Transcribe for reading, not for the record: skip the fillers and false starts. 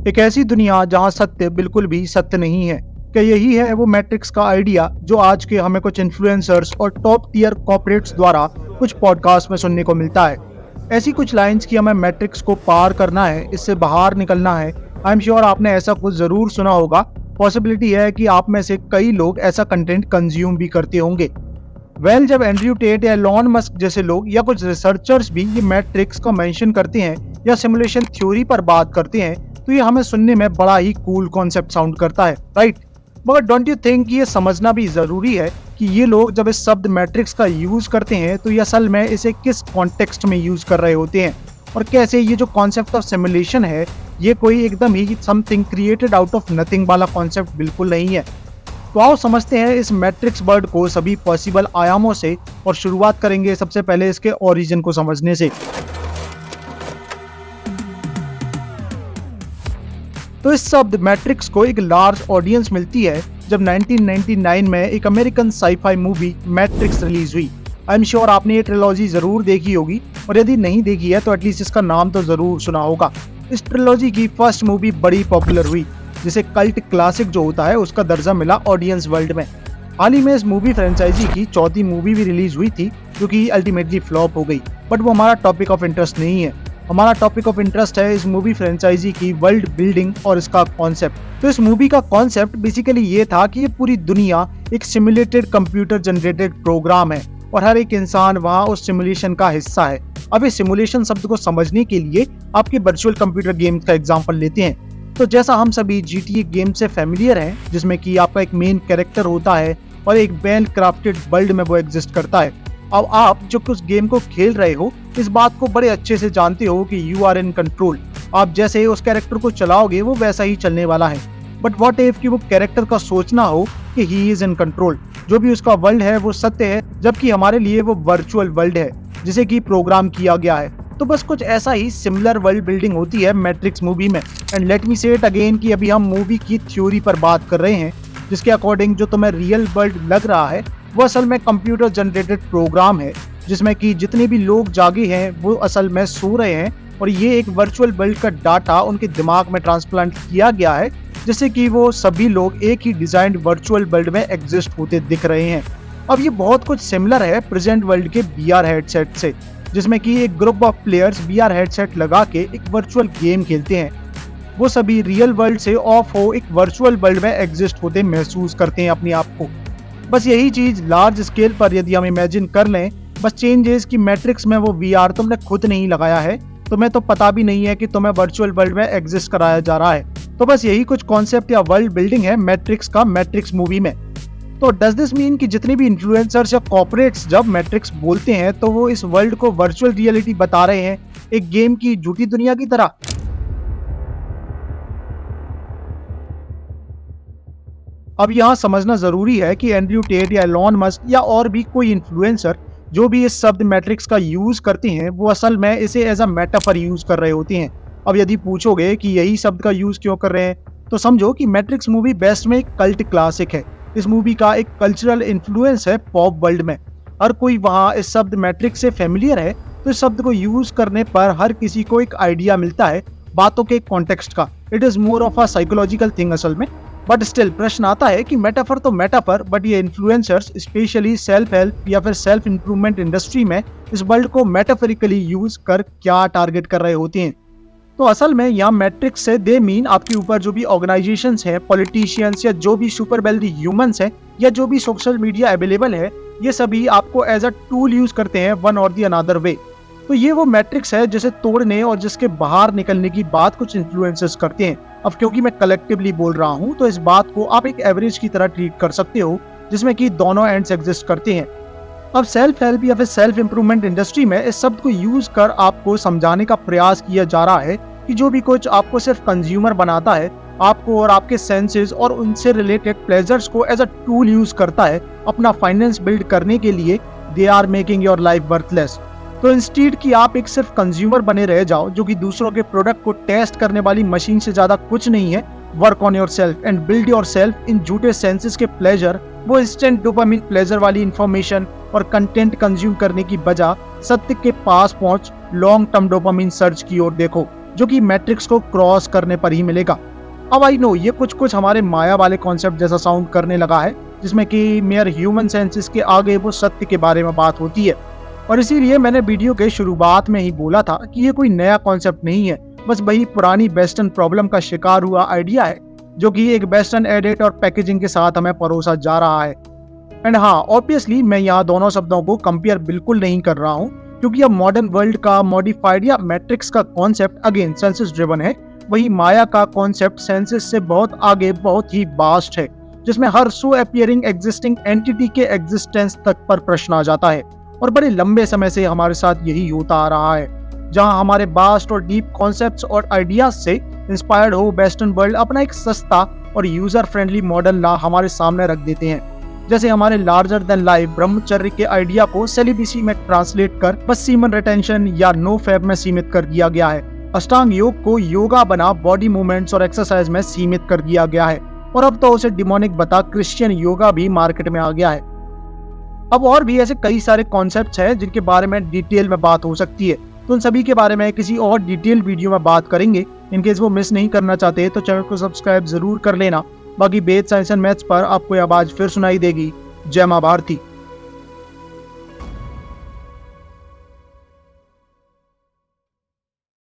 एक ऐसी दुनिया जहां सत्य बिल्कुल भी सत्य नहीं है। क्या यही है वो मैट्रिक्स का आइडिया जो आज के हमें कुछ इन्फ्लुएंसर्स और टॉप टियर कॉर्पोरेट्स द्वारा कुछ पॉडकास्ट में सुनने को मिलता है। ऐसी कुछ लाइंस की हमें मैट्रिक्स को पार करना है, इससे बाहर निकलना है। आई एम श्योर आपने ऐसा कुछ जरूर सुना होगा। पॉसिबिलिटी है कि आप में से कई लोग ऐसा कंटेंट कंज्यूम भी करते होंगे। जब एंड्रयू टेट या एलॉन मस्क जैसे लोग या कुछ रिसर्चर्स भी ये मैट्रिक्स को मेंशन करते हैं या सिमुलेशन थ्योरी पर बात करते हैं, तो ये हमें सुनने में बड़ा ही कूल कॉन्सेप्ट साउंड करता है, राइट? मगर डोंट यू थिंक ये समझना भी जरूरी है कि ये लोग जब इस शब्द मैट्रिक्स का यूज करते हैं तो ये असल में इसे किस कॉन्टेक्स्ट में यूज कर रहे होते हैं, और कैसे ये जो कॉन्सेप्ट ऑफ सिमुलेशन है ये कोई एकदम ही something created out of nothing वाला कॉन्सेप्ट बिल्कुल नहीं है। तो आओ समझते हैं इस मैट्रिक्स वर्ड को सभी पॉसिबल आयामों से, और शुरुआत करेंगे सबसे पहले इसके ओरिजिन को समझने से। तो इस शब्द मैट्रिक्स को एक लार्ज ऑडियंस मिलती है जब 1999 में एक American sci-fi movie Matrix release हुई। आई एम श्योर आपने ये ट्रिलॉजी जरूर देखी होगी, और यदि नहीं देखी है तो एटलीस्ट इसका नाम तो जरूर सुना होगा। इस ट्रिलॉजी की फर्स्ट मूवी बड़ी पॉपुलर हुई, जिसे कल्ट क्लासिक जो होता है उसका दर्जा मिला ऑडियंस वर्ल्ड में। हाल ही में इस मूवी फ्रेंचाइजी की चौथी मूवी भी रिलीज हुई थी, जो कि अल्टीमेटली फ्लॉप हो गई, बट वो हमारा टॉपिक ऑफ इंटरेस्ट नहीं है। हमारा टॉपिक ऑफ इंटरेस्ट है इस मूवी फ्रेंचाइजी की वर्ल्ड बिल्डिंग और इसका कॉन्सेप्ट। तो इस मूवी का कॉन्सेप्ट बेसिकली ये था कि ये पूरी दुनिया एक सिमुलेटेड कंप्यूटर जनरेटेड प्रोग्राम है, और हर एक इंसान वहाँ उस सिमुलेशन का हिस्सा है। अब इस सिमुलेशन शब्द को समझने के लिए आपके वर्चुअल कंप्यूटर गेम का एग्जाम्पल लेते हैं। तो जैसा हम सभी GTA गेम से फेमिलियर हैं, जिसमें कि आपका एक मेन कैरेक्टर होता है और एक वेल क्राफ्टेड वर्ल्ड में वो एग्जिस्ट करता है। अब आप जो उस गेम को खेल रहे हो इस बात को बड़े अच्छे से जानते हो कि यू आर इन कंट्रोल। आप जैसे उस कैरेक्टर को चलाओगे वो वैसा ही चलने वाला है। बट व्हाट इफ कि वो कैरेक्टर का सोचना हो कि ही इज इन कंट्रोल, जो भी उसका वर्ल्ड है वो सत्य है, जबकि हमारे लिए वो वर्चुअल वर्ल्ड है जिसे कि प्रोग्राम किया गया है। तो बस कुछ ऐसा ही सिमिलर वर्ल्ड बिल्डिंग होती है मैट्रिक्स मूवी में। एंड लेट मी से इट अगेन कि अभी हम मूवी की थ्योरी पर बात कर रहे हैं, जिसके अकॉर्डिंग जो तुम्हें रियल वर्ल्ड लग रहा है वो असल में कंप्यूटर जनरेटेड प्रोग्राम है, जिसमें कि जितने भी लोग जागे हैं वो असल में सो रहे हैं, और ये एक वर्चुअल वर्ल्ड का डाटा उनके दिमाग में ट्रांसप्लांट किया गया है, जिससे कि वो सभी लोग एक ही डिजाइंड वर्चुअल वर्ल्ड में एग्जिस्ट होते दिख रहे हैं। अब ये बहुत कुछ सिमिलर है प्रेजेंट वर्ल्ड के VR हेडसेट से, जिसमें कि एक group of players VR headset लगा के एक वर्चुअल गेम खेलते हैं। वो सभी रियल वर्ल्ड से ऑफ हो एक वर्चुअल वर्ल्ड में एग्जिस्ट होते महसूस करते हैं अपने आप को। बस यही चीज लार्ज स्केल पर यदि हम इमेजिन कर लें, बस चेंजेस की मैट्रिक्स में वो VR तुमने खुद नहीं लगाया है, तुम्हें तो पता भी नहीं है कि तुम्हें वर्चुअल वर्ल्ड में एग्जिस्ट कराया जा रहा है। तो बस यही कुछ कॉन्सेप्ट या वर्ल्ड बिल्डिंग है मैट्रिक्स का मैट्रिक्स मूवी में। तो डज दिस मीन कि जितने भी इन्फ्लुएंसर्स या कॉर्पोरेट्स जब मैट्रिक्स बोलते हैं तो वो इस वर्ल्ड को वर्चुअल रियलिटी बता रहे हैं, एक गेम की झूठी दुनिया की तरह? अब यहाँ समझना जरूरी है कि एंड्रयू टेट या एलॉन मस्क या और भी कोई इन्फ्लुएंसर जो भी इस शब्द मैट्रिक्स का यूज करते हैं वो असल में इसे एज अ मेटाफर यूज कर रहे होते हैं। अब यदि पूछोगे कि यही शब्द का यूज क्यों कर रहे हैं, तो समझो कि मैट्रिक्स मूवी बेस्ट में एक कल्ट क्लासिक है। इस मूवी का एक कल्चरल इन्फ्लुएंस है पॉप वर्ल्ड में। हर कोई वहाँ इस शब्द मैट्रिक्स से फेमिलियर है, तो इस शब्द को यूज करने पर हर किसी को एक आइडिया मिलता है बातों के कॉन्टेक्स्ट का। It is more of a psychological thing असल में। बट स्टिल प्रश्न आता है कि मेटाफर तो मेटाफर, बट ये इन्फ्लुएंसर्स स्पेशली सेल्फ हेल्प या फिर सेल्फ इंप्रूवमेंट इंडस्ट्री में इस वर्ल्ड को मेटाफरिकली यूज कर क्या टारगेट कर रहे होते हैं? तो असल में यहाँ मैट्रिक्स से दे मीन आपके ऊपर जो भी ऑर्गेनाइजेशंस हैं, पॉलिटिशियंस या जो भी सुपर वेल्दी ह्यूमंस हैं या जो भी सोशल मीडिया अवेलेबल है, ये सभी आपको एज अ टूल यूज करते हैं वन और दी अनदर वे। तो ये वो मैट्रिक्स है जिसे तोड़ने और जिसके बाहर निकलने की बात कुछ इन्फ्लुएंसर्स करते हैं। अब क्योंकि मैं कलेक्टिवली बोल रहा हूँ तो इस बात को आप एक एवरेज की तरह ट्रीट कर सकते हो, जिसमें कि दोनों एंड्स एग्जिस्ट करते हैं। अब सेल्फ हेल्प या फिर सेल्फ इंप्रूवमेंट इंडस्ट्री में इस शब्द को यूज कर आपको समझाने का प्रयास किया जा रहा है कि जो भी कुछ आपको सिर्फ कंज्यूमर बनाता है, आपको और आपके सेंसेस और उनसे रिलेटेड प्लेजर्स को एज अ टूल यूज करता है अपना फाइनेंस बिल्ड करने के लिए, they are making your life worthless. तो इंस्टीड कि आप एक सिर्फ कंज्यूमर बने रह जाओ जो कि दूसरों के प्रोडक्ट को टेस्ट करने वाली मशीन से ज्यादा कुछ नहीं है, work on your self and build your self in झूठे सेंसेस के प्लेजर, वो इंस्टेंट डोपामिन प्लेजर वाली इंफॉर्मेशन और कंटेंट कंज्यूम करने की बजाय सत्य के पास पहुंच लॉन्ग टर्म डोपामिन सर्च की ओर देखो, जो कि मैट्रिक्स को क्रॉस करने पर ही मिलेगा। अब आई नो ये कुछ हमारे माया वाले कॉन्सेप्ट जैसा साउंड करने लगा है, जिसमें कि मेयर ह्यूमन सेंसेस के आगे वो सत्य के बारे में बात होती है, और इसीलिए मैंने वीडियो के शुरुआत में ही बोला था कि ये कोई नया कॉन्सेप्ट नहीं है, बस वही पुरानी वेस्टर्न प्रॉब्लम का शिकार हुआ आइडिया है जो कि एक वेस्टर्न एडिट और पैकेजिंग के साथ हमें परोसा जा रहा है। एंड हाँ, ऑब्वियसली मैं यहाँ दोनों शब्दों को कंपेयर बिल्कुल नहीं कर रहा हूँ, क्योंकि अब मॉडर्न वर्ल्ड का मॉडिफाइड या मैट्रिक्स का कॉन्सेप्ट अगेन सेंसेस ड्रिवन है, वही माया का कॉन्सेप्ट सेंसेस से बहुत आगे, बहुत ही वास्ट है, जिसमें हर सो अपीयरिंग एग्जिस्टिंग एंटिटी के एग्जिस्टेंस तक पर प्रश्न आ जाता है। और बड़े लंबे समय से हमारे साथ यही होता आ रहा है, जहां हमारे वास्ट और डीप कॉन्सेप्ट्स और आइडियाज से इंस्पायर्ड हो वेस्टर्न वर्ल्ड अपना एक सस्ता और यूजर फ्रेंडली मॉडल ला हमारे सामने रख देते हैं। जैसे हमारे लार्जर देन लाइफ ब्रह्मचर्य के आइडिया को सेलिबेसी में ट्रांसलेट कर बस सीमन रिटेंशन या नो फैब में सीमित कर दिया गया है। अष्टांग योग को योगा बना बॉडी मूवमेंट्स और एक्सरसाइज में सीमित कर दिया गया है, और अब तो उसे डिमोनिक बता क्रिश्चियन योगा भी मार्केट में आ गया है। अब और भी ऐसे कई सारे कॉन्सेप्ट्स हैं जिनके बारे में डिटेल में बात हो सकती है, तो उन सभी के बारे में किसी और डिटेल वीडियो में बात करेंगे। इनकेस वो मिस नहीं करना चाहते तो चैनल को सब्सक्राइब जरूर कर लेना। बाकी वेद, साइंस एंड मैथ्स पर आपको आवाज फिर सुनाई देगी। जय मां भारती।